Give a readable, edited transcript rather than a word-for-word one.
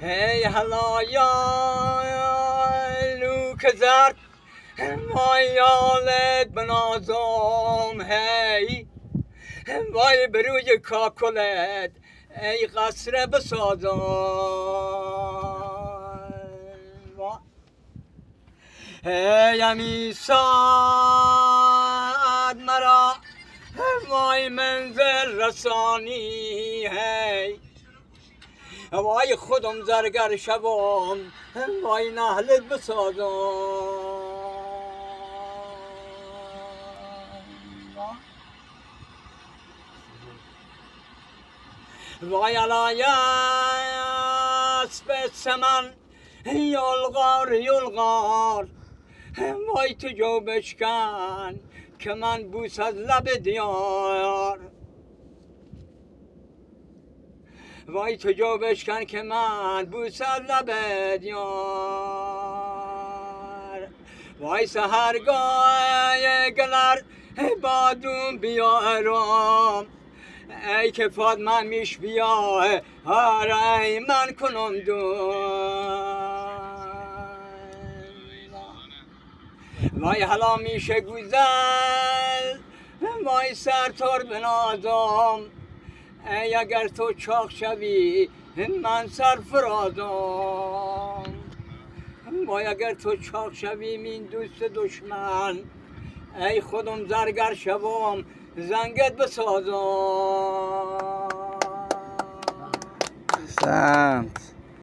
هی هلا یا لوک زرد وای یالت بنازم هی وای بروی کاکلت ای قصر بسازم هی امی ساد مرا وای منزل رسانی هی وای خودم زرگر شوم وای نهلت بسازم وای علای اسب سمن یلغار یلغار وای تو جو بشکن که من بوس از لب دیار وای تو جو بشکن که من بوس از لب دیار وای سهرگاه گلر بادون بیارم ای که فاطمه میش بیا ای من کنم وای حالا میشه گوزل وای سر تور بنازم ای اگر تو چاق شوی من سرفرازم وای اگر تو چاق شوی من دوست دشمن ای خودم زرگر شوم زنگت بسازم احسنت.